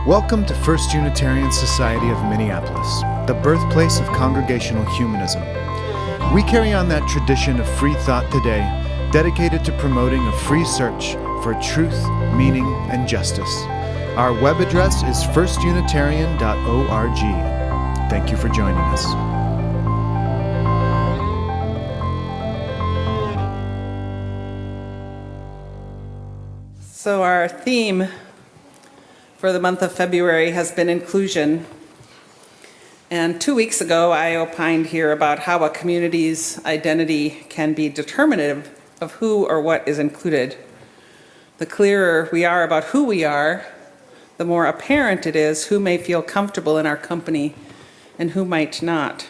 Welcome to First Unitarian Society of Minneapolis, the birthplace of congregational humanism. We carry on that tradition of free thought today, dedicated to promoting a free search for truth, meaning, and justice. Our web address is firstunitarian.org. Thank you for joining us. So our theme for the month of February has been inclusion. And 2 weeks ago, I opined here about how a community's identity can be determinative of who or what is included. The clearer we are about who we are, the more apparent it is who may feel comfortable in our company and who might not.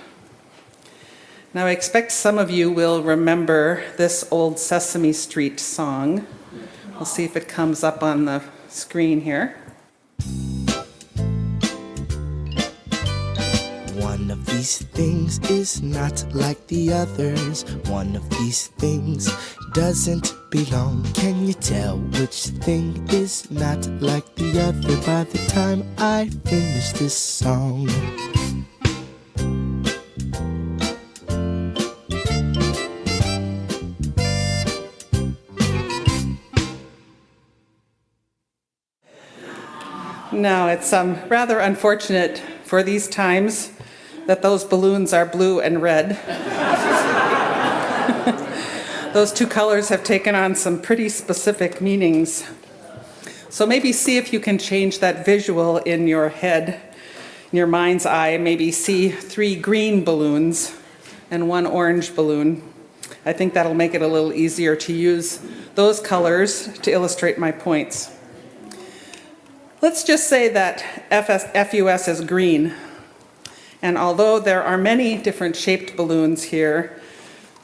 Now, I expect some of you will remember this old Sesame Street song. We'll see if it comes up on the screen here. One of these things is not like the others. One of these things doesn't belong. Can you tell which thing is not like the other by the time I finish this song? Now, it's rather unfortunate for these times that those balloons are blue and red. Those two colors have taken on some pretty specific meanings. So maybe see if you can change that visual in your head, in your mind's eye. Maybe see 3 green balloons and 1 orange balloon. I think that'll make it a little easier to use those colors to illustrate my points. Let's just say that FUS is green. And although there are many different shaped balloons here,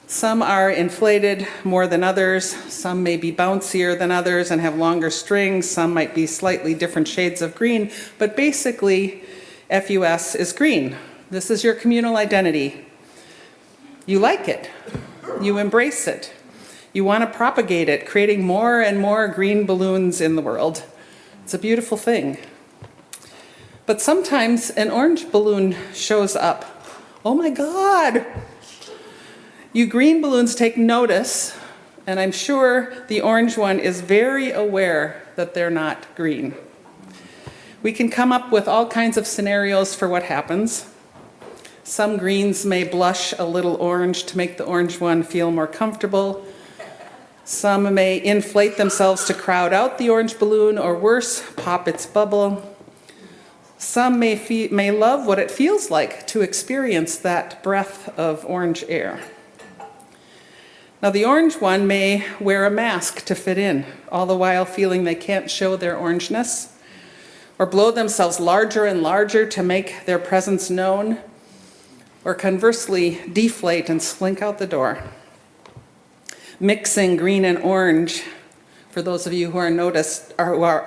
some are inflated more than others, some may be bouncier than others and have longer strings, some might be slightly different shades of green, but basically FUS is green. This is your communal identity. You like it, you embrace it, you want to propagate it, creating more and more green balloons in the world. It's a beautiful thing. But sometimes an orange balloon shows up. Oh my God! You green balloons take notice, and I'm sure the orange one is very aware that they're not green. We can come up with all kinds of scenarios for what happens. Some greens may blush a little orange to make the orange one feel more comfortable. Some may inflate themselves to crowd out the orange balloon, or worse, pop its bubble. Some may love what it feels like to experience that breath of orange air. Now, the orange one may wear a mask to fit in, all the while feeling they can't show their orangeness, or blow themselves larger and larger to make their presence known, or conversely, deflate and slink out the door. Mixing green and orange, for those of you who are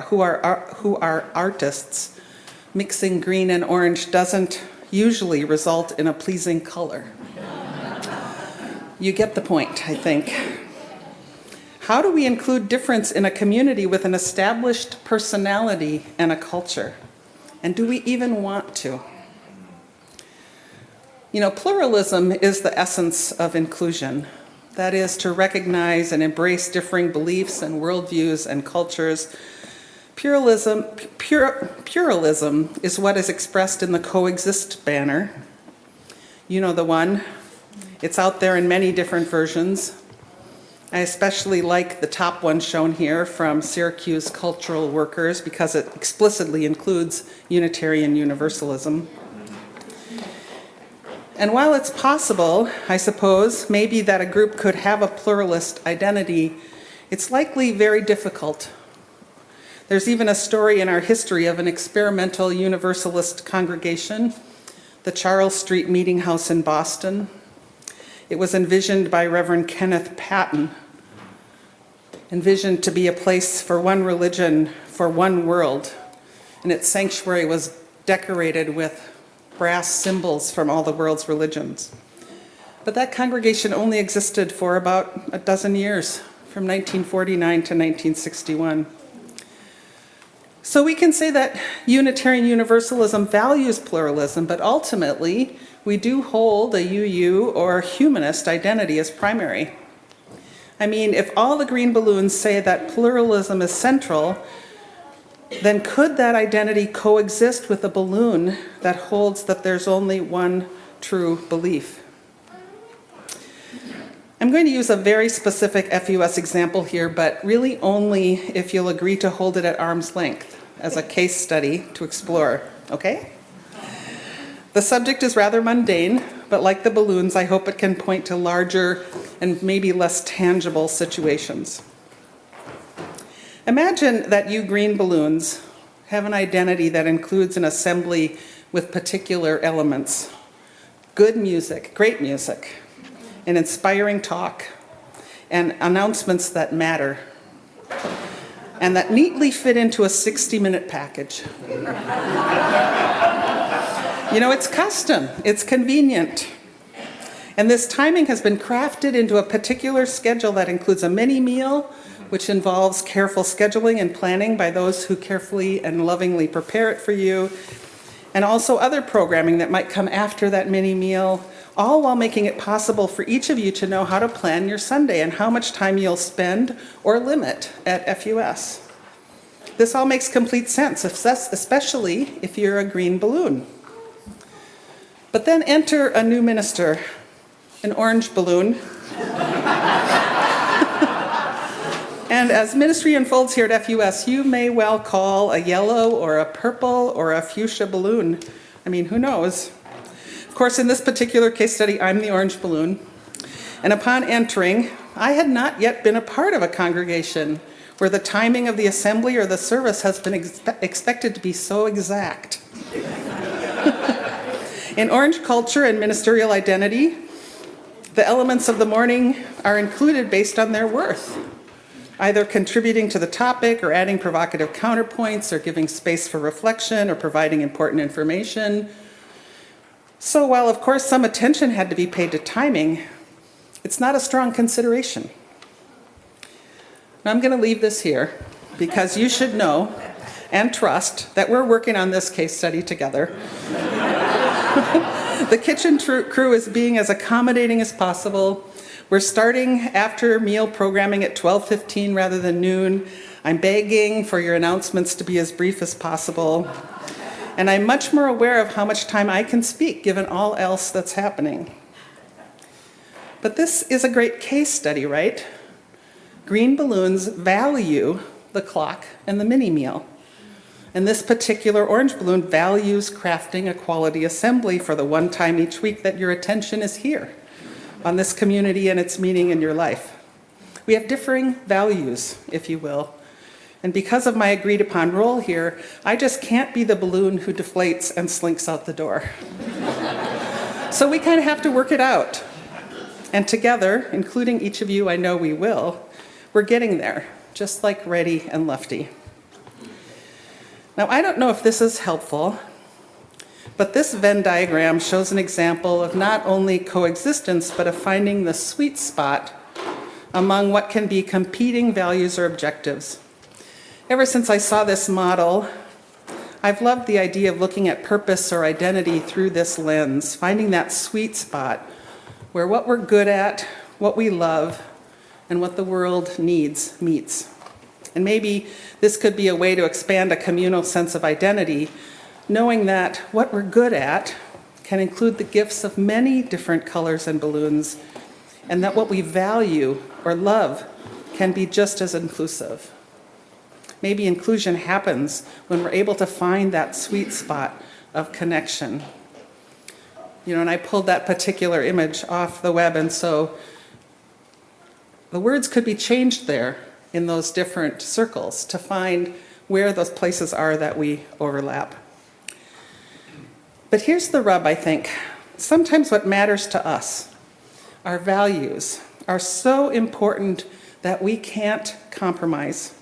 who are artists, mixing green and orange doesn't usually result in a pleasing color. You get the point, I think. How do we include difference in a community with an established personality and a culture? And do we even want to? You know, pluralism is the essence of inclusion. That is, to recognize and embrace differing beliefs and worldviews and cultures. Pluralism is what is expressed in the Coexist banner. You know the one. It's out there in many different versions. I especially like the top one shown here from Syracuse Cultural Workers because it explicitly includes Unitarian Universalism. And while it's possible, I suppose, maybe that a group could have a pluralist identity, it's likely very difficult. There's even a story in our history of an experimental Universalist congregation, the Charles Street Meeting House in Boston. It was envisioned by Reverend Kenneth Patton, envisioned to be a place for one religion, for one world, and its sanctuary was decorated with brass symbols from all the world's religions. But that congregation only existed for about a dozen years, from 1949 to 1961. So we can say that Unitarian Universalism values pluralism, but ultimately we do hold a UU or humanist identity as primary. I mean, if all the green balloons say that pluralism is central, then could that identity coexist with a balloon that holds that there's only one true belief? I'm going to use a very specific FUS example here, but really only if you'll agree to hold it at arm's length as a case study to explore, okay? The subject is rather mundane, but like the balloons, I hope it can point to larger and maybe less tangible situations. Imagine that you green balloons have an identity that includes an assembly with particular elements. Good music, great music, an inspiring talk, and announcements that matter, and that neatly fit into a 60-minute package. You know, it's custom, it's convenient. And this timing has been crafted into a particular schedule that includes a mini meal, which involves careful scheduling and planning by those who carefully and lovingly prepare it for you, and also other programming that might come after that mini meal, all while making it possible for each of you to know how to plan your Sunday and how much time you'll spend or limit at FUS. This all makes complete sense, especially if you're a green balloon. But then enter a new minister, an orange balloon. And as ministry unfolds here at FUS, you may well call a yellow or a purple or a fuchsia balloon. I mean, who knows? Of course, in this particular case study, I'm the orange balloon. And upon entering, I had not yet been a part of a congregation where the timing of the assembly or the service has been expected to be so exact. In orange culture and ministerial identity, the elements of the morning are included based on their worth, either contributing to the topic or adding provocative counterpoints or giving space for reflection or providing important information. So while of course some attention had to be paid to timing, it's not a strong consideration. Now I'm going to leave this here because you should know and trust that we're working on this case study together. The kitchen crew is being as accommodating as possible. We're starting after meal programming at 12:15 rather than noon. I'm begging for your announcements to be as brief as possible. And I'm much more aware of how much time I can speak given all else that's happening. But this is a great case study, right? Green balloons value the clock and the mini meal. And this particular orange balloon values crafting a quality assembly for the one time each week that your attention is here on this community and its meaning in your life. We have differing values, if you will. And because of my agreed upon role here, I just can't be the balloon who deflates and slinks out the door. So we kind of have to work it out. And together, including each of you, I know we will, we're getting there, just like Reddy and Lefty. Now, I don't know if this is helpful, but this Venn diagram shows an example of not only coexistence, but of finding the sweet spot among what can be competing values or objectives. Ever since I saw this model, I've loved the idea of looking at purpose or identity through this lens, finding that sweet spot where what we're good at, what we love, and what the world needs meets. And maybe this could be a way to expand a communal sense of identity, knowing that what we're good at can include the gifts of many different colors and balloons, and that what we value or love can be just as inclusive. Maybe inclusion happens when we're able to find that sweet spot of connection. You know, and I pulled that particular image off the web, and so the words could be changed there in those different circles to find where those places are that we overlap. But here's the rub, I think. Sometimes what matters to us, our values, are so important that we can't compromise.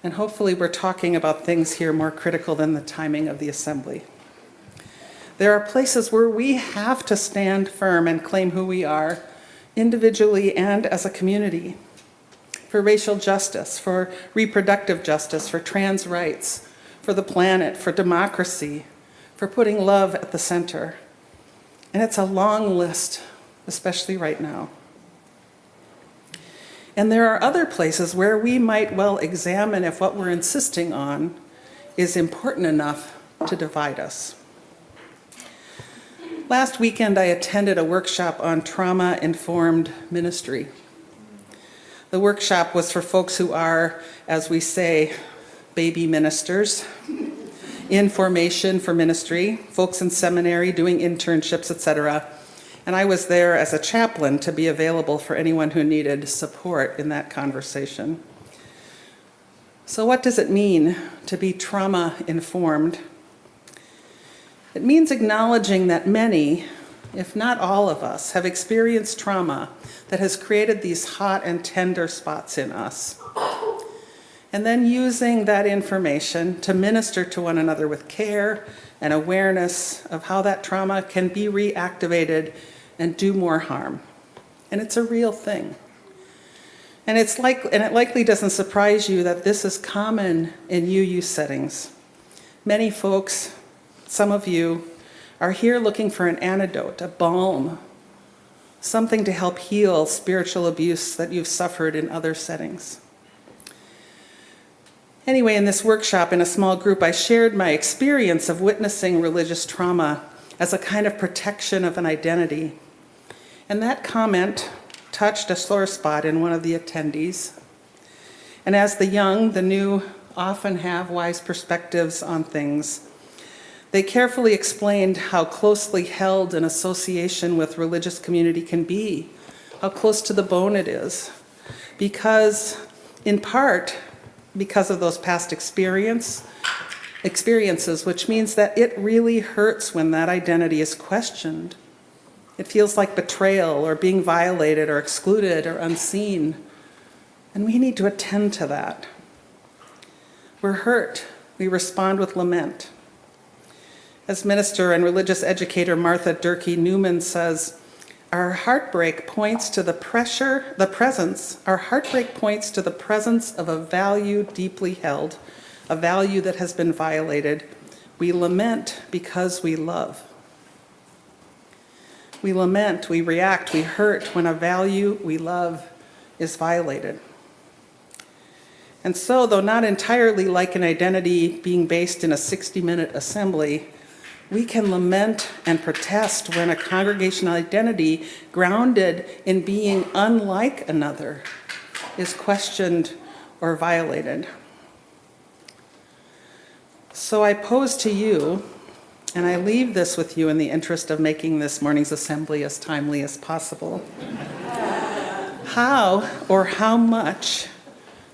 And hopefully we're talking about things here more critical than the timing of the assembly. There are places where we have to stand firm and claim who we are, individually and as a community. For racial justice, for reproductive justice, for trans rights, for the planet, for democracy, for putting love at the center. And it's a long list, especially right now. And there are other places where we might well examine if what we're insisting on is important enough to divide us. Last weekend, I attended a workshop on trauma-informed ministry. The workshop was for folks who are, as we say, baby ministers, in formation for ministry, folks in seminary doing internships, etc. And I was there as a chaplain to be available for anyone who needed support in that conversation. So what does it mean to be trauma-informed? It means acknowledging that many, if not all of us, have experienced trauma that has created these hot and tender spots in us. And then using that information to minister to one another with care and awareness of how that trauma can be reactivated and do more harm. And it's a real thing. And it likely doesn't surprise you that this is common in UU settings. Many folks, some of you, are here looking for an antidote, a balm, something to help heal spiritual abuse that you've suffered in other settings. Anyway, in this workshop, in a small group, I shared my experience of witnessing religious trauma as a kind of protection of an identity. And that comment touched a sore spot in one of the attendees. And as the young, the new, often have wise perspectives on things, they carefully explained how closely held an association with religious community can be, how close to the bone it is, because, in part, because of those past experiences, which means that it really hurts when that identity is questioned. It feels like betrayal or being violated or excluded or unseen, and we need to attend to that. We're hurt. We respond with lament. As minister and religious educator Martha Durkee Newman says, our heartbreak points to the presence of a value deeply held, a value that has been violated. We lament because we love. We lament, we react, we hurt when a value we love is violated. And so, though not entirely like an identity being based in a 60-minute assembly, we can lament and protest when a congregational identity grounded in being unlike another is questioned or violated. So I pose to you, and I leave this with you in the interest of making this morning's assembly as timely as possible. How or how much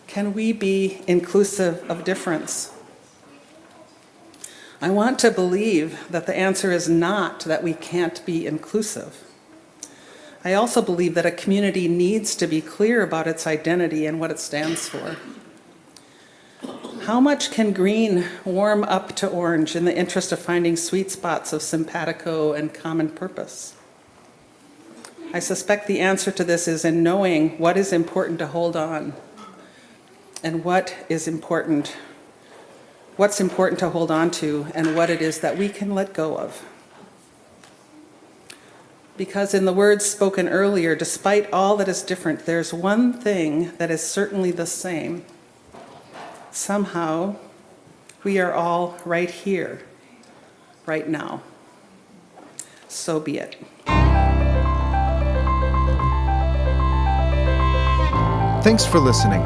can we be inclusive of difference? I want to believe that the answer is not that we can't be inclusive. I also believe that a community needs to be clear about its identity and what it stands for. How much can green warm up to orange in the interest of finding sweet spots of simpatico and common purpose? I suspect the answer to this is in knowing what is important to hold on and what's important to hold on to, and what it is that we can let go of. Because in the words spoken earlier, despite all that is different, there's one thing that is certainly the same. Somehow, we are all right here, right now. So be it. Thanks for listening.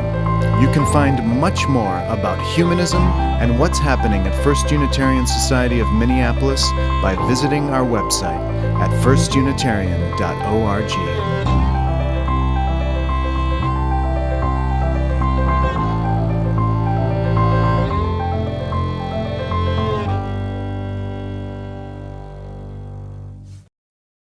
You can find much more about humanism and what's happening at First Unitarian Society of Minneapolis by visiting our website at firstunitarian.org.